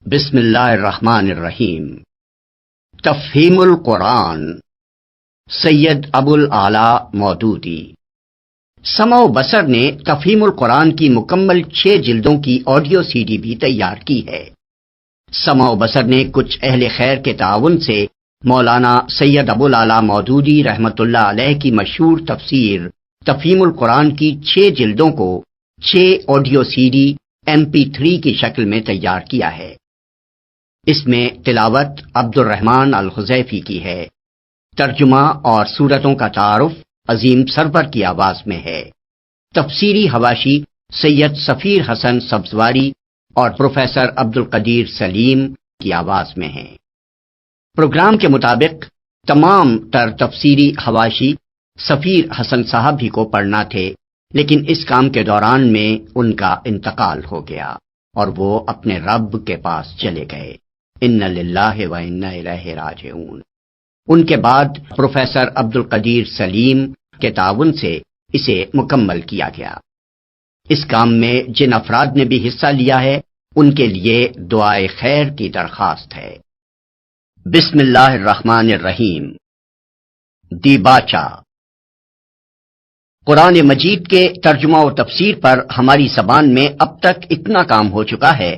بسم اللہ الرحمن الرحیم۔ تفہیم القرآن، سید ابو الاعلیٰ مودودی۔ سمع و بصر نے تفہیم القرآن کی مکمل 6 جلدوں کی آڈیو سی ڈی بھی تیار کی ہے۔ سمع و بصر نے کچھ اہل خیر کے تعاون سے مولانا سید ابو الاعلیٰ مودودی رحمۃ اللہ علیہ کی مشہور تفسیر تفہیم القرآن کی 6 جلدوں کو 6 آڈیو سی ڈی MP3 کی شکل میں تیار کیا ہے۔ اس میں تلاوت عبد الرحمن الخزیفی کی ہے، ترجمہ اور صورتوں کا تعارف عظیم سرور کی آواز میں ہے، تفسیری حواشی سید سفیر حسن سبزواری اور پروفیسر عبد القدیر سلیم کی آواز میں ہے۔ پروگرام کے مطابق تمام تر تفسیری حواشی سفیر حسن صاحب ہی کو پڑھنا تھے، لیکن اس کام کے دوران میں ان کا انتقال ہو گیا اور وہ اپنے رب کے پاس چلے گئے۔ ان للہ و انا الیہ راجعون۔ ان کے بعد پروفیسر عبد القدیر سلیم کے تعاون سے اسے مکمل کیا گیا۔ اس کام میں جن افراد نے بھی حصہ لیا ہے ان کے لیے دعائے خیر کی درخواست ہے۔ بسم اللہ الرحمن الرحیم۔ دیباچہ۔ قرآن مجید کے ترجمہ و تفسیر پر ہماری زبان میں اب تک اتنا کام ہو چکا ہے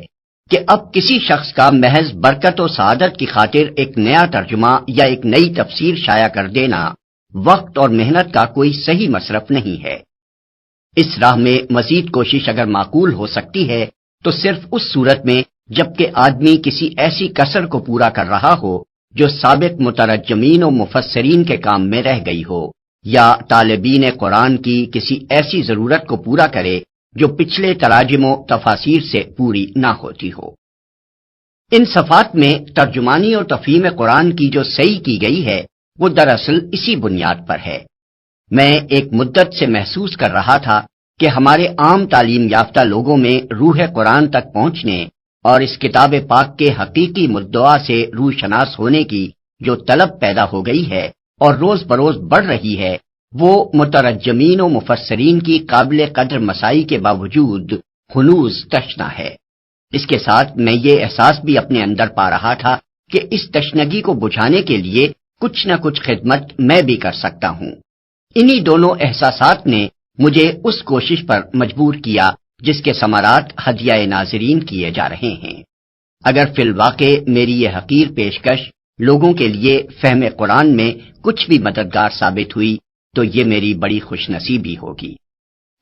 کہ اب کسی شخص کا محض برکت و سعادت کی خاطر ایک نیا ترجمہ یا ایک نئی تفسیر شائع کر دینا وقت اور محنت کا کوئی صحیح مصرف نہیں ہے۔ اس راہ میں مزید کوشش اگر معقول ہو سکتی ہے تو صرف اس صورت میں جبکہ آدمی کسی ایسی کسر کو پورا کر رہا ہو جو سابق مترجمین و مفسرین کے کام میں رہ گئی ہو، یا طالبین قرآن کی کسی ایسی ضرورت کو پورا کرے جو پچھلے تراجم و تفاسیر سے پوری نہ ہوتی ہو۔ ان صفحات میں ترجمانی اور تفہیم قرآن کی جو صحیح کی گئی ہے وہ دراصل اسی بنیاد پر ہے۔ میں ایک مدت سے محسوس کر رہا تھا کہ ہمارے عام تعلیم یافتہ لوگوں میں روح قرآن تک پہنچنے اور اس کتاب پاک کے حقیقی مدعا سے روح شناس ہونے کی جو طلب پیدا ہو گئی ہے اور روز بروز بڑھ رہی ہے، وہ مترجمین و مفسرین کی قابل قدر مسائی کے باوجود ہنوز تشنہ ہے۔ اس کے ساتھ میں یہ احساس بھی اپنے اندر پا رہا تھا کہ اس تشنگی کو بجھانے کے لیے کچھ نہ کچھ خدمت میں بھی کر سکتا ہوں۔ انہی دونوں احساسات نے مجھے اس کوشش پر مجبور کیا جس کے ثمرات ہدیہ ناظرین کیے جا رہے ہیں۔ اگر فی الواقع میری یہ حقیر پیشکش لوگوں کے لیے فہم قرآن میں کچھ بھی مددگار ثابت ہوئی تو یہ میری بڑی خوش نصیبی ہوگی۔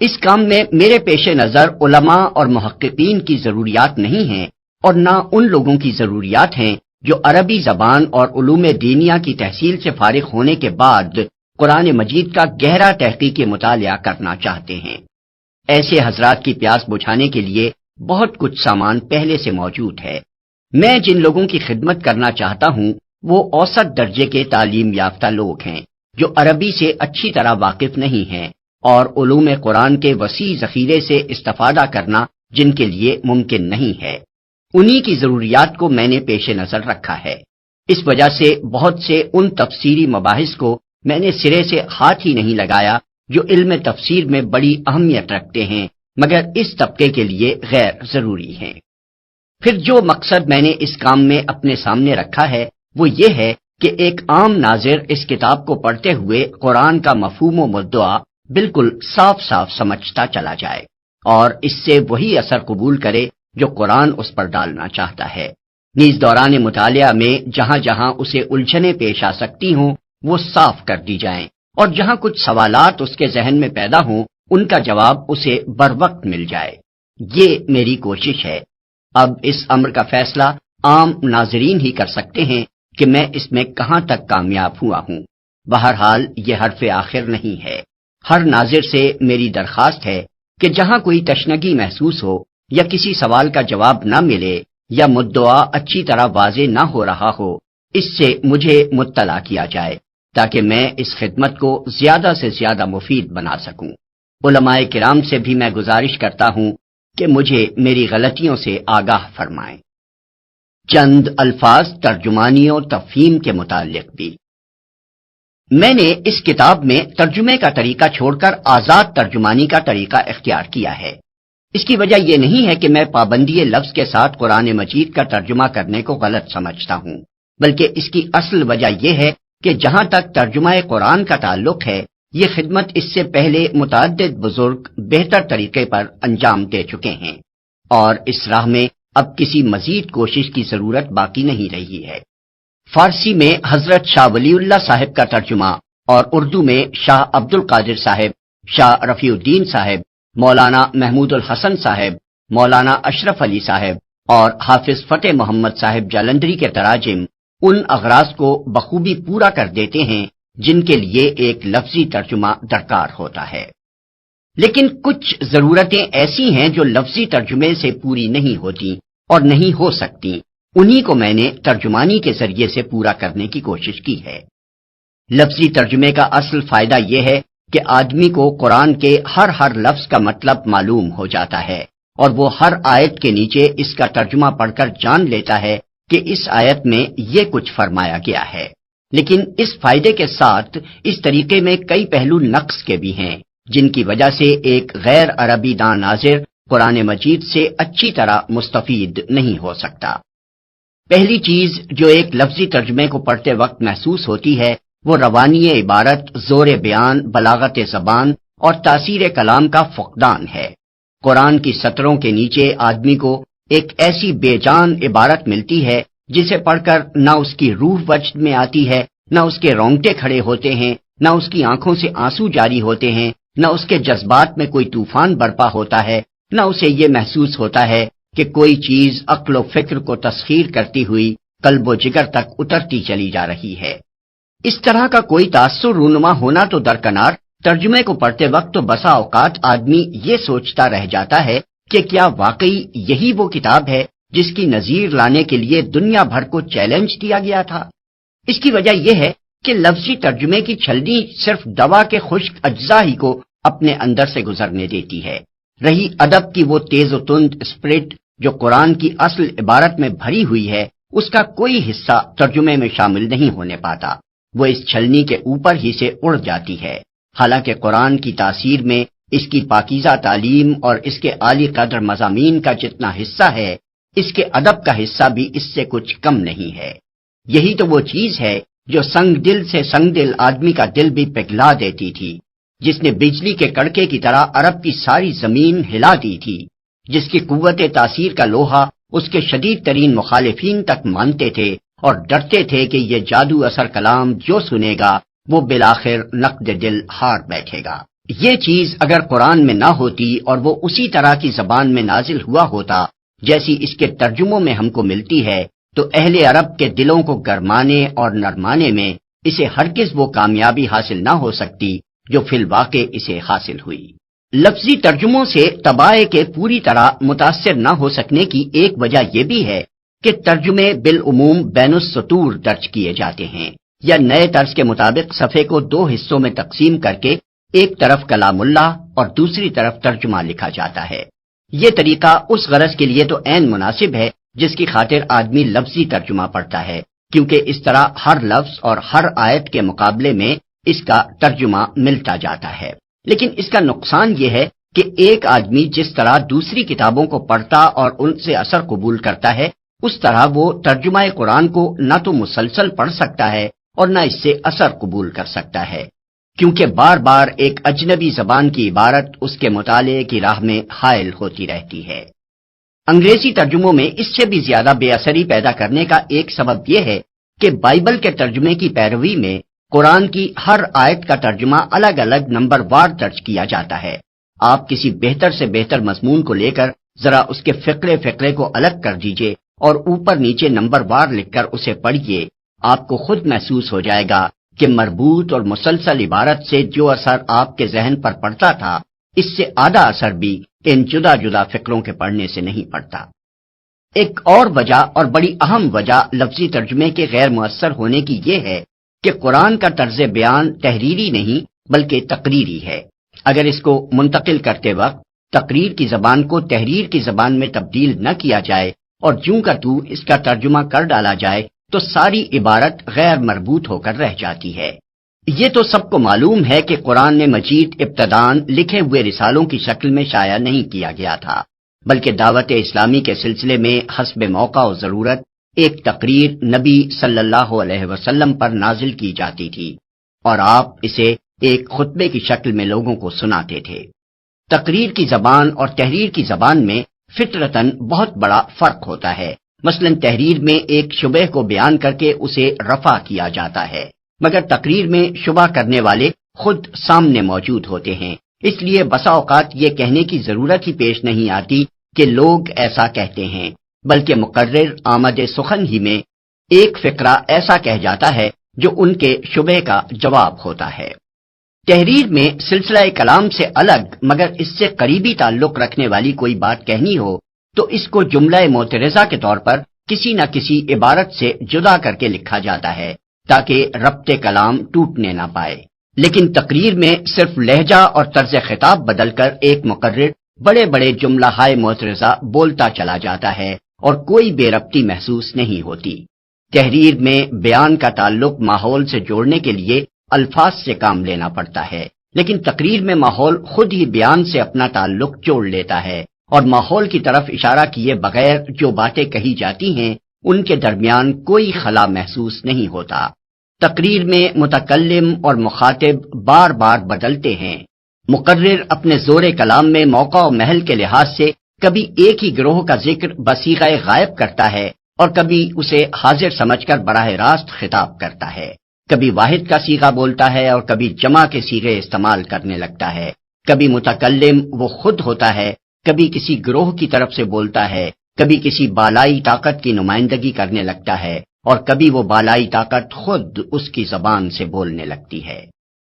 اس کام میں میرے پیش نظر علماء اور محققین کی ضروریات نہیں ہیں اور نہ ان لوگوں کی ضروریات ہیں جو عربی زبان اور علوم دینیہ کی تحصیل سے فارغ ہونے کے بعد قرآن مجید کا گہرا تحقیقی مطالعہ کرنا چاہتے ہیں۔ ایسے حضرات کی پیاس بجھانے کے لیے بہت کچھ سامان پہلے سے موجود ہے۔ میں جن لوگوں کی خدمت کرنا چاہتا ہوں وہ اوسط درجے کے تعلیم یافتہ لوگ ہیں جو عربی سے اچھی طرح واقف نہیں ہیں اور علوم قرآن کے وسیع ذخیرے سے استفادہ کرنا جن کے لیے ممکن نہیں ہے۔ انہی کی ضروریات کو میں نے پیش نظر رکھا ہے۔ اس وجہ سے بہت سے ان تفسیری مباحث کو میں نے سرے سے ہاتھ ہی نہیں لگایا جو علم تفسیر میں بڑی اہمیت رکھتے ہیں مگر اس طبقے کے لیے غیر ضروری ہیں۔ پھر جو مقصد میں نے اس کام میں اپنے سامنے رکھا ہے وہ یہ ہے کہ ایک عام ناظر اس کتاب کو پڑھتے ہوئے قرآن کا مفہوم و مدعا بالکل صاف صاف سمجھتا چلا جائے اور اس سے وہی اثر قبول کرے جو قرآن اس پر ڈالنا چاہتا ہے۔ نیز دوران مطالعہ میں جہاں جہاں اسے الجھنیں پیش آ سکتی ہوں وہ صاف کر دی جائیں اور جہاں کچھ سوالات اس کے ذہن میں پیدا ہوں ان کا جواب اسے بروقت مل جائے۔ یہ میری کوشش ہے۔ اب اس امر کا فیصلہ عام ناظرین ہی کر سکتے ہیں کہ میں اس میں کہاں تک کامیاب ہوا ہوں۔ بہرحال یہ حرف آخر نہیں ہے۔ ہر ناظر سے میری درخواست ہے کہ جہاں کوئی تشنگی محسوس ہو یا کسی سوال کا جواب نہ ملے یا مدعا اچھی طرح واضح نہ ہو رہا ہو، اس سے مجھے مطلع کیا جائے تاکہ میں اس خدمت کو زیادہ سے زیادہ مفید بنا سکوں۔ علماء کرام سے بھی میں گزارش کرتا ہوں کہ مجھے میری غلطیوں سے آگاہ فرمائیں۔ چند الفاظ ترجمانی و تفہیم کے متعلق بھی۔ میں نے اس کتاب میں ترجمے کا طریقہ چھوڑ کر آزاد ترجمانی کا طریقہ اختیار کیا ہے۔ اس کی وجہ یہ نہیں ہے کہ میں پابندی لفظ کے ساتھ قرآن مجید کا ترجمہ کرنے کو غلط سمجھتا ہوں، بلکہ اس کی اصل وجہ یہ ہے کہ جہاں تک ترجمہ قرآن کا تعلق ہے، یہ خدمت اس سے پہلے متعدد بزرگ بہتر طریقے پر انجام دے چکے ہیں، اور اس راہ میں اب کسی مزید کوشش کی ضرورت باقی نہیں رہی ہے۔ فارسی میں حضرت شاہ ولی اللہ صاحب کا ترجمہ اور اردو میں شاہ عبد القادر صاحب، شاہ رفیع الدین صاحب، مولانا محمود الحسن صاحب، مولانا اشرف علی صاحب اور حافظ فتح محمد صاحب جالندھری کے تراجم ان اغراض کو بخوبی پورا کر دیتے ہیں جن کے لیے ایک لفظی ترجمہ درکار ہوتا ہے، لیکن کچھ ضرورتیں ایسی ہیں جو لفظی ترجمے سے پوری نہیں ہوتی اور نہیں ہو سکتی، انہی کو میں نے ترجمانی کے ذریعے سے پورا کرنے کی کوشش کی ہے۔ لفظی ترجمے کا اصل فائدہ یہ ہے کہ آدمی کو قرآن کے ہر لفظ کا مطلب معلوم ہو جاتا ہے، اور وہ ہر آیت کے نیچے اس کا ترجمہ پڑھ کر جان لیتا ہے کہ اس آیت میں یہ کچھ فرمایا گیا ہے۔ لیکن اس فائدے کے ساتھ اس طریقے میں کئی پہلو نقص کے بھی ہیں، جن کی وجہ سے ایک غیر عربی دان ناظر قرآن مجید سے اچھی طرح مستفید نہیں ہو سکتا۔ پہلی چیز جو ایک لفظی ترجمے کو پڑھتے وقت محسوس ہوتی ہے وہ روانی عبارت، زور بیان، بلاغت زبان اور تاثیر کلام کا فقدان ہے۔ قرآن کی سطروں کے نیچے آدمی کو ایک ایسی بے جان عبارت ملتی ہے جسے پڑھ کر نہ اس کی روح وجد میں آتی ہے، نہ اس کے رونگٹے کھڑے ہوتے ہیں، نہ اس کی آنکھوں سے آنسو جاری ہوتے ہیں، نہ اس کے جذبات میں کوئی طوفان برپا ہوتا ہے، نہ اسے یہ محسوس ہوتا ہے کہ کوئی چیز عقل و فکر کو تسخیر کرتی ہوئی قلب و جگر تک اترتی چلی جا رہی ہے۔ اس طرح کا کوئی تاثر رونما ہونا تو درکنار، ترجمے کو پڑھتے وقت تو بسا اوقات آدمی یہ سوچتا رہ جاتا ہے کہ کیا واقعی یہی وہ کتاب ہے جس کی نظیر لانے کے لیے دنیا بھر کو چیلنج دیا گیا تھا۔ اس کی وجہ یہ ہے کہ لفظی ترجمے کی چھلنی صرف دوا کے خشک اجزاء ہی کو اپنے اندر سے گزرنے دیتی ہے، رہی ادب کی وہ تیز و تند اسپرٹ جو قرآن کی اصل عبارت میں بھری ہوئی ہے، اس کا کوئی حصہ ترجمے میں شامل نہیں ہونے پاتا، وہ اس چھلنی کے اوپر ہی سے اڑ جاتی ہے۔ حالانکہ قرآن کی تاثیر میں اس کی پاکیزہ تعلیم اور اس کے عالی قدر مضامین کا جتنا حصہ ہے، اس کے ادب کا حصہ بھی اس سے کچھ کم نہیں ہے۔ یہی تو وہ چیز ہے جو سنگ دل سے سنگ دل آدمی کا دل بھی پگھلا دیتی تھی، جس نے بجلی کے کڑکے کی طرح عرب کی ساری زمین ہلا دی تھی، جس کی قوت تاثیر کا لوہا اس کے شدید ترین مخالفین تک مانتے تھے اور ڈرتے تھے کہ یہ جادو اثر کلام جو سنے گا وہ بالآخر نقد دل ہار بیٹھے گا۔ یہ چیز اگر قرآن میں نہ ہوتی اور وہ اسی طرح کی زبان میں نازل ہوا ہوتا جیسی اس کے ترجموں میں ہم کو ملتی ہے، تو اہل عرب کے دلوں کو گرمانے اور نرمانے میں اسے ہرگز وہ کامیابی حاصل نہ ہو سکتی جو فی الواقع اسے حاصل ہوئی۔ لفظی ترجموں سے طبائع کے پوری طرح متاثر نہ ہو سکنے کی ایک وجہ یہ بھی ہے کہ ترجمے بالعموم بین السطور درج کیے جاتے ہیں، یا نئے طرز کے مطابق صفحے کو دو حصوں میں تقسیم کر کے ایک طرف کلام اللہ اور دوسری طرف ترجمہ لکھا جاتا ہے۔ یہ طریقہ اس غرض کے لیے تو عین مناسب ہے جس کی خاطر آدمی لفظی ترجمہ پڑھتا ہے، کیونکہ اس طرح ہر لفظ اور ہر آیت کے مقابلے میں اس کا ترجمہ ملتا جاتا ہے۔ لیکن اس کا نقصان یہ ہے کہ ایک آدمی جس طرح دوسری کتابوں کو پڑھتا اور ان سے اثر قبول کرتا ہے، اس طرح وہ ترجمہ قرآن کو نہ تو مسلسل پڑھ سکتا ہے اور نہ اس سے اثر قبول کر سکتا ہے، کیونکہ بار بار ایک اجنبی زبان کی عبارت اس کے مطالعے کی راہ میں حائل ہوتی رہتی ہے۔ انگریزی ترجموں میں اس سے بھی زیادہ بے اثری پیدا کرنے کا ایک سبب یہ ہے کہ بائبل کے ترجمے کی پیروی میں قرآن کی ہر آیت کا ترجمہ الگ الگ نمبر وار درج کیا جاتا ہے۔ آپ کسی بہتر سے بہتر مضمون کو لے کر ذرا اس کے فقرے کو الگ کر دیجئے اور اوپر نیچے نمبر وار لکھ کر اسے پڑھیے، آپ کو خود محسوس ہو جائے گا کہ مربوط اور مسلسل عبارت سے جو اثر آپ کے ذہن پر پڑتا تھا، اس سے آدھا اثر بھی ان جدا جدا فقروں کے پڑھنے سے نہیں پڑتا۔ ایک اور وجہ اور بڑی اہم وجہ لفظی ترجمے کے غیر مؤثر ہونے کی یہ ہے کہ قرآن کا طرز بیان تحریری نہیں بلکہ تقریری ہے۔ اگر اس کو منتقل کرتے وقت تقریر کی زبان کو تحریر کی زبان میں تبدیل نہ کیا جائے اور جوں کا تو اس کا ترجمہ کر ڈالا جائے تو ساری عبارت غیر مربوط ہو کر رہ جاتی ہے۔ یہ تو سب کو معلوم ہے کہ قرآن مجید ابتداً لکھے ہوئے رسالوں کی شکل میں شائع نہیں کیا گیا تھا، بلکہ دعوت اسلامی کے سلسلے میں حسب موقع و ضرورت ایک تقریر نبی صلی اللہ علیہ وسلم پر نازل کی جاتی تھی اور آپ اسے ایک خطبے کی شکل میں لوگوں کو سناتے تھے۔ تقریر کی زبان اور تحریر کی زبان میں فطرتاً بہت بڑا فرق ہوتا ہے۔ مثلا تحریر میں ایک شبہ کو بیان کر کے اسے رفع کیا جاتا ہے، مگر تقریر میں شبہ کرنے والے خود سامنے موجود ہوتے ہیں، اس لیے بسا اوقات یہ کہنے کی ضرورت ہی پیش نہیں آتی کہ لوگ ایسا کہتے ہیں، بلکہ مقرر آمد سخن ہی میں ایک فقرہ ایسا کہہ جاتا ہے جو ان کے شبہ کا جواب ہوتا ہے۔ تحریر میں سلسلہ کلام سے الگ مگر اس سے قریبی تعلق رکھنے والی کوئی بات کہنی ہو تو اس کو جملہ معترضہ کے طور پر کسی نہ کسی عبارت سے جدا کر کے لکھا جاتا ہے تاکہ ربط کلام ٹوٹنے نہ پائے، لیکن تقریر میں صرف لہجہ اور طرز خطاب بدل کر ایک مقرر بڑے بڑے جملہ ہائے معترضہ بولتا چلا جاتا ہے اور کوئی بے ربطی محسوس نہیں ہوتی۔ تحریر میں بیان کا تعلق ماحول سے جوڑنے کے لیے الفاظ سے کام لینا پڑتا ہے، لیکن تقریر میں ماحول خود ہی بیان سے اپنا تعلق جوڑ لیتا ہے اور ماحول کی طرف اشارہ کیے بغیر جو باتیں کہی جاتی ہیں ان کے درمیان کوئی خلا محسوس نہیں ہوتا۔ تقریر میں متکلم اور مخاطب بار بار بدلتے ہیں۔ مقرر اپنے زور کلام میں موقع و محل کے لحاظ سے کبھی ایک ہی گروہ کا ذکر بصیغہ غائب کرتا ہے اور کبھی اسے حاضر سمجھ کر براہ راست خطاب کرتا ہے، کبھی واحد کا صیغہ بولتا ہے اور کبھی جمع کے صیغے استعمال کرنے لگتا ہے، کبھی متکلم وہ خود ہوتا ہے، کبھی کسی گروہ کی طرف سے بولتا ہے، کبھی کسی بالائی طاقت کی نمائندگی کرنے لگتا ہے اور کبھی وہ بالائی طاقت خود اس کی زبان سے بولنے لگتی ہے۔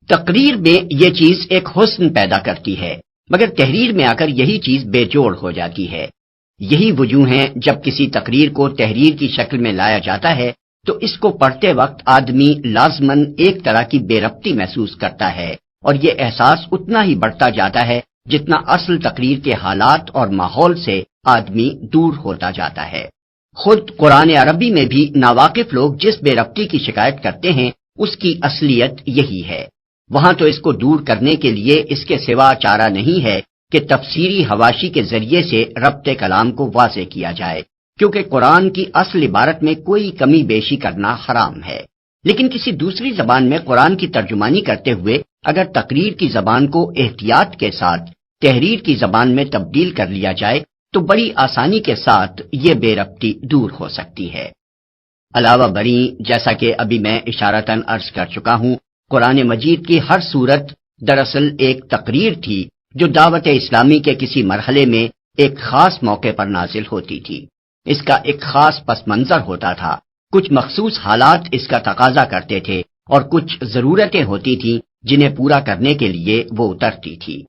تقریر میں یہ چیز ایک حسن پیدا کرتی ہے، مگر تحریر میں آ کر یہی چیز بے جوڑ ہو جاتی ہے۔ یہی وجوہ ہیں جب کسی تقریر کو تحریر کی شکل میں لایا جاتا ہے تو اس کو پڑھتے وقت آدمی لازماً ایک طرح کی بے ربطی محسوس کرتا ہے اور یہ احساس اتنا ہی بڑھتا جاتا ہے جتنا اصل تقریر کے حالات اور ماحول سے آدمی دور ہوتا جاتا ہے۔ خود قرآن عربی میں بھی ناواقف لوگ جس بے ربطی کی شکایت کرتے ہیں اس کی اصلیت یہی ہے۔ وہاں تو اس کو دور کرنے کے لیے اس کے سوا چارہ نہیں ہے کہ تفسیری حواشی کے ذریعے سے ربط کلام کو واضح کیا جائے، کیونکہ قرآن کی اصل عبارت میں کوئی کمی بیشی کرنا حرام ہے۔ لیکن کسی دوسری زبان میں قرآن کی ترجمانی کرتے ہوئے اگر تقریر کی زبان کو احتیاط کے ساتھ تحریر کی زبان میں تبدیل کر لیا جائے تو بڑی آسانی کے ساتھ یہ بے ربطی دور ہو سکتی ہے۔ علاوہ بری جیسا کہ ابھی میں اشارتاً عرض کر چکا ہوں، قرآن مجید کی ہر سورت دراصل ایک تقریر تھی جو دعوت اسلامی کے کسی مرحلے میں ایک خاص موقع پر نازل ہوتی تھی۔ اس کا ایک خاص پس منظر ہوتا تھا، کچھ مخصوص حالات اس کا تقاضا کرتے تھے اور کچھ ضرورتیں ہوتی تھیں جنہیں پورا کرنے کے لیے وہ اترتی تھی۔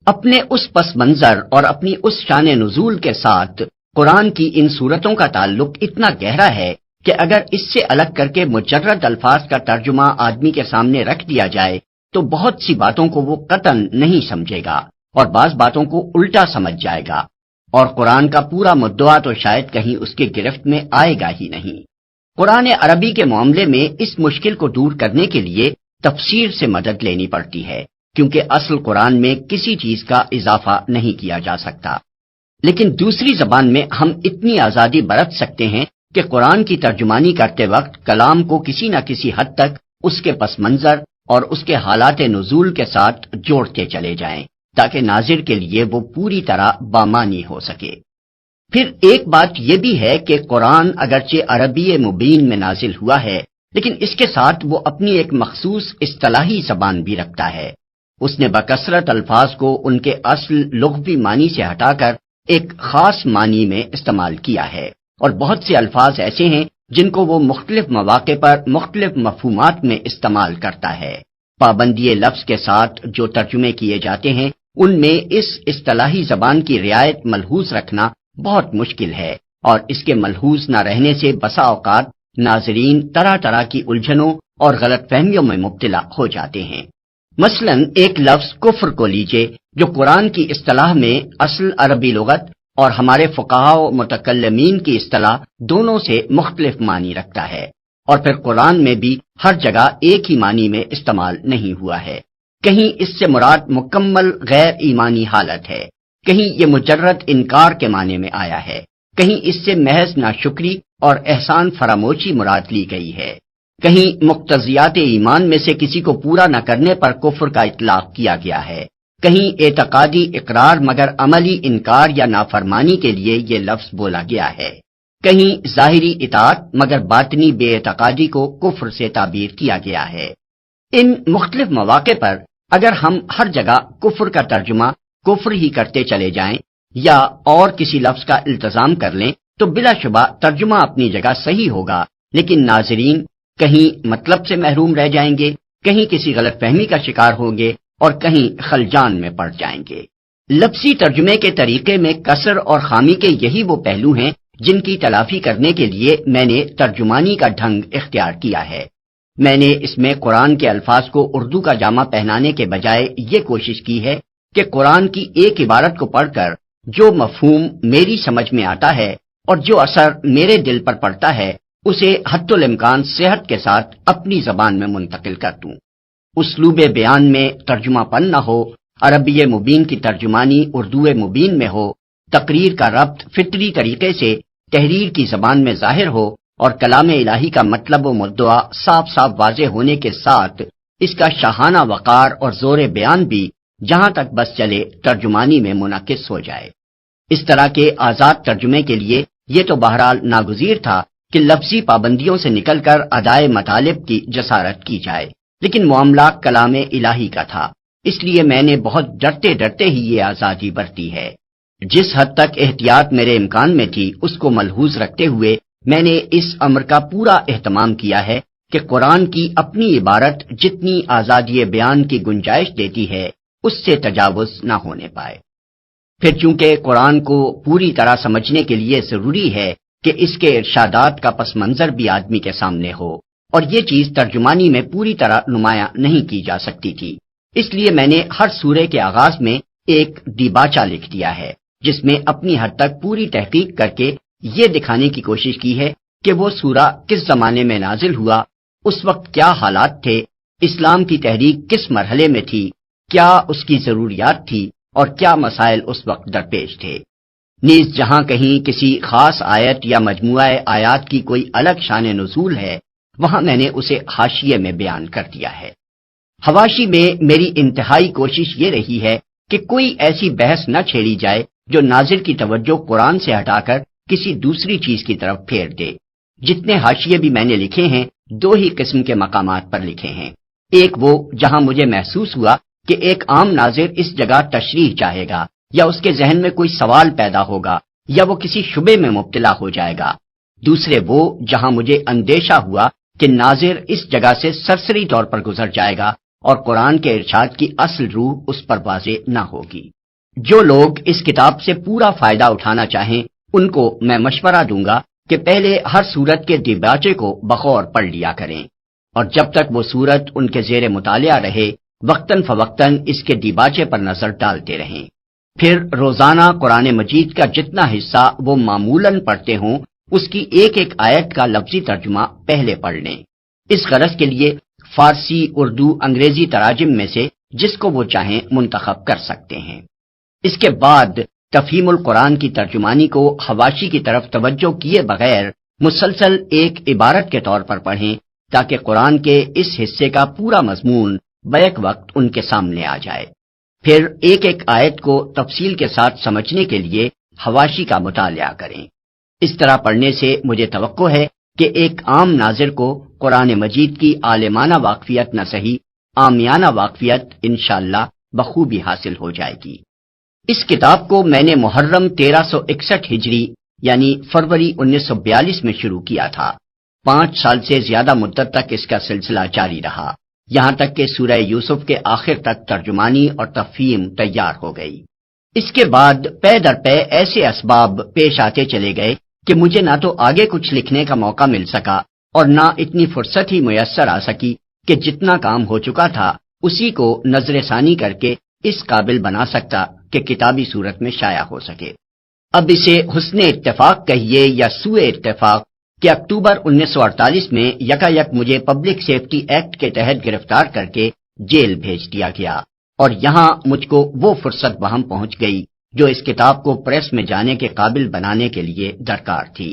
اپنے اس پس منظر اور اپنی اس شان نزول کے ساتھ قرآن کی ان صورتوں کا تعلق اتنا گہرا ہے کہ اگر اس سے الگ کر کے مجرد الفاظ کا ترجمہ آدمی کے سامنے رکھ دیا جائے تو بہت سی باتوں کو وہ قطعاً نہیں سمجھے گا اور بعض باتوں کو الٹا سمجھ جائے گا اور قرآن کا پورا مدعا تو شاید کہیں اس کے گرفت میں آئے گا ہی نہیں۔ قرآن عربی کے معاملے میں اس مشکل کو دور کرنے کے لیے تفسیر سے مدد لینی پڑتی ہے، کیونکہ اصل قرآن میں کسی چیز کا اضافہ نہیں کیا جا سکتا۔ لیکن دوسری زبان میں ہم اتنی آزادی برت سکتے ہیں کہ قرآن کی ترجمانی کرتے وقت کلام کو کسی نہ کسی حد تک اس کے پس منظر اور اس کے حالات نزول کے ساتھ جوڑتے چلے جائیں تاکہ ناظر کے لیے وہ پوری طرح بامانی ہو سکے۔ پھر ایک بات یہ بھی ہے کہ قرآن اگرچہ عربی مبین میں نازل ہوا ہے لیکن اس کے ساتھ وہ اپنی ایک مخصوص اصطلاحی زبان بھی رکھتا ہے۔ اس نے بکثرت الفاظ کو ان کے اصل لغوی معنی سے ہٹا کر ایک خاص معنی میں استعمال کیا ہے، اور بہت سے الفاظ ایسے ہیں جن کو وہ مختلف مواقع پر مختلف مفہومات میں استعمال کرتا ہے۔ پابندی لفظ کے ساتھ جو ترجمے کیے جاتے ہیں ان میں اس اصطلاحی زبان کی رعایت ملحوظ رکھنا بہت مشکل ہے، اور اس کے ملحوظ نہ رہنے سے بسا اوقات ناظرین طرح طرح کی الجھنوں اور غلط فہمیوں میں مبتلا ہو جاتے ہیں۔ مثلا ایک لفظ کفر کو لیجئے جو قرآن کی اصطلاح میں اصل عربی لغت اور ہمارے فقہاء و متکلمین کی اصطلاح دونوں سے مختلف معنی رکھتا ہے، اور پھر قرآن میں بھی ہر جگہ ایک ہی معنی میں استعمال نہیں ہوا ہے۔ کہیں اس سے مراد مکمل غیر ایمانی حالت ہے، کہیں یہ مجرد انکار کے معنی میں آیا ہے، کہیں اس سے محض ناشکری اور احسان فراموشی مراد لی گئی ہے، کہیں مقتضیات ایمان میں سے کسی کو پورا نہ کرنے پر کفر کا اطلاق کیا گیا ہے، کہیں اعتقادی اقرار مگر عملی انکار یا نافرمانی کے لیے یہ لفظ بولا گیا ہے، کہیں ظاہری اطاعت مگر باطنی بے اعتقادی کو کفر سے تعبیر کیا گیا ہے۔ ان مختلف مواقع پر اگر ہم ہر جگہ کفر کا ترجمہ کفر ہی کرتے چلے جائیں یا اور کسی لفظ کا التزام کر لیں تو بلا شبہ ترجمہ اپنی جگہ صحیح ہوگا، لیکن ناظرین کہیں مطلب سے محروم رہ جائیں گے، کہیں کسی غلط فہمی کا شکار ہوں گے اور کہیں خلجان میں پڑ جائیں گے۔ لفظی ترجمے کے طریقے میں کسر اور خامی کے یہی وہ پہلو ہیں جن کی تلافی کرنے کے لیے میں نے ترجمانی کا ڈھنگ اختیار کیا ہے۔ میں نے اس میں قرآن کے الفاظ کو اردو کا جامہ پہنانے کے بجائے یہ کوشش کی ہے کہ قرآن کی ایک عبارت کو پڑھ کر جو مفہوم میری سمجھ میں آتا ہے اور جو اثر میرے دل پر پڑتا ہے اسے حتی الامکان صحت کے ساتھ اپنی زبان میں منتقل کر دوں۔ اسلوب بیان میں ترجمہ پن نہ ہو، عربی مبین کی ترجمانی اردو مبین میں ہو، تقریر کا ربط فطری طریقے سے تحریر کی زبان میں ظاہر ہو اور کلام الہی کا مطلب و مدعا صاف صاف واضح ہونے کے ساتھ اس کا شاہانہ وقار اور زور بیان بھی جہاں تک بس چلے ترجمانی میں منعکس ہو جائے۔ اس طرح کے آزاد ترجمے کے لیے یہ تو بہرحال ناگزیر تھا کہ لفظی پابندیوں سے نکل کر ادائے مطالب کی جسارت کی جائے، لیکن معاملہ کلام الہی کا تھا، اس لیے میں نے بہت ڈرتے ڈرتے ہی یہ آزادی برتی ہے۔ جس حد تک احتیاط میرے امکان میں تھی اس کو ملحوظ رکھتے ہوئے میں نے اس امر کا پورا اہتمام کیا ہے کہ قرآن کی اپنی عبارت جتنی آزادی بیان کی گنجائش دیتی ہے اس سے تجاوز نہ ہونے پائے۔ پھر چونکہ قرآن کو پوری طرح سمجھنے کے لیے ضروری ہے کہ اس کے ارشادات کا پس منظر بھی آدمی کے سامنے ہو، اور یہ چیز ترجمانی میں پوری طرح نمایاں نہیں کی جا سکتی تھی، اس لیے میں نے ہر سورے کے آغاز میں ایک دیباچہ لکھ دیا ہے جس میں اپنی حد تک پوری تحقیق کر کے یہ دکھانے کی کوشش کی ہے کہ وہ سورہ کس زمانے میں نازل ہوا، اس وقت کیا حالات تھے، اسلام کی تحریک کس مرحلے میں تھی، کیا اس کی ضروریات تھی اور کیا مسائل اس وقت درپیش تھے۔ نیز جہاں کہیں کسی خاص آیت یا مجموعہ آیات کی کوئی الگ شان نزول ہے وہاں میں نے اسے حاشیے میں بیان کر دیا ہے۔ حواشی میں میری انتہائی کوشش یہ رہی ہے کہ کوئی ایسی بحث نہ چھیڑی جائے جو ناظر کی توجہ قرآن سے ہٹا کر کسی دوسری چیز کی طرف پھیر دے۔ جتنے حاشیے بھی میں نے لکھے ہیں دو ہی قسم کے مقامات پر لکھے ہیں، ایک وہ جہاں مجھے محسوس ہوا کہ ایک عام ناظر اس جگہ تشریح چاہے گا یا اس کے ذہن میں کوئی سوال پیدا ہوگا یا وہ کسی شبے میں مبتلا ہو جائے گا، دوسرے وہ جہاں مجھے اندیشہ ہوا کہ ناظر اس جگہ سے سرسری طور پر گزر جائے گا اور قرآن کے ارشاد کی اصل روح اس پر واضح نہ ہوگی۔ جو لوگ اس کتاب سے پورا فائدہ اٹھانا چاہیں ان کو میں مشورہ دوں گا کہ پہلے ہر سورت کے دیباچے کو بغور پڑھ لیا کریں، اور جب تک وہ سورت ان کے زیر مطالعہ رہے وقتاً فوقتاً اس کے دیباچے پر نظر ڈالتے رہیں۔ پھر روزانہ قرآن مجید کا جتنا حصہ وہ معمولاً پڑھتے ہوں اس کی ایک ایک آیت کا لفظی ترجمہ پہلے پڑھ لیں۔ اس غرض کے لیے فارسی، اردو، انگریزی تراجم میں سے جس کو وہ چاہیں منتخب کر سکتے ہیں۔ اس کے بعد تفہیم القرآن کی ترجمانی کو حواشی کی طرف توجہ کیے بغیر مسلسل ایک عبارت کے طور پر پڑھیں تاکہ قرآن کے اس حصے کا پورا مضمون بیک وقت ان کے سامنے آ جائے۔ پھر ایک ایک آیت کو تفصیل کے ساتھ سمجھنے کے لیے حواشی کا مطالعہ کریں۔ اس طرح پڑھنے سے مجھے توقع ہے کہ ایک عام ناظر کو قرآن مجید کی عالمانہ واقفیت نہ صحیح عامیانہ واقفیت انشاءاللہ بخوبی حاصل ہو جائے گی۔ اس کتاب کو میں نے محرم 1361 ہجری یعنی فروری 1942 میں شروع کیا تھا۔ 5 سال سے زیادہ مدت تک اس کا سلسلہ جاری رہا، یہاں تک کہ سورہ یوسف کے آخر تک ترجمانی اور تفہیم تیار ہو گئی۔ اس کے بعد پے در پے ایسے اسباب پیش آتے چلے گئے کہ مجھے نہ تو آگے کچھ لکھنے کا موقع مل سکا اور نہ اتنی فرصت ہی میسر آ سکی کہ جتنا کام ہو چکا تھا اسی کو نظر ثانی کر کے اس قابل بنا سکتا کہ کتابی صورت میں شائع ہو سکے۔ اب اسے حسن اتفاق کہیے یا سوء اتفاق، کہ اکتوبر 1948 میں یکایک مجھے پبلک سیفٹی ایکٹ کے تحت گرفتار کر کے جیل بھیج دیا گیا، اور یہاں مجھ کو وہ فرصت وہاں پہنچ گئی جو اس کتاب کو پریس میں جانے کے قابل بنانے کے لیے درکار تھی۔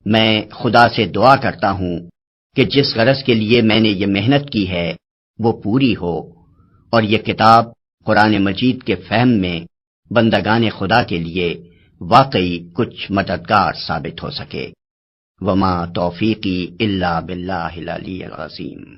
میں خدا سے دعا کرتا ہوں کہ جس غرض کے لیے میں نے یہ محنت کی ہے وہ پوری ہو، اور یہ کتاب قرآن مجید کے فہم میں بندگان خدا کے لیے واقعی کچھ مددگار ثابت ہو سکے۔ وما توفیقی الا باللہ العلی العظیم۔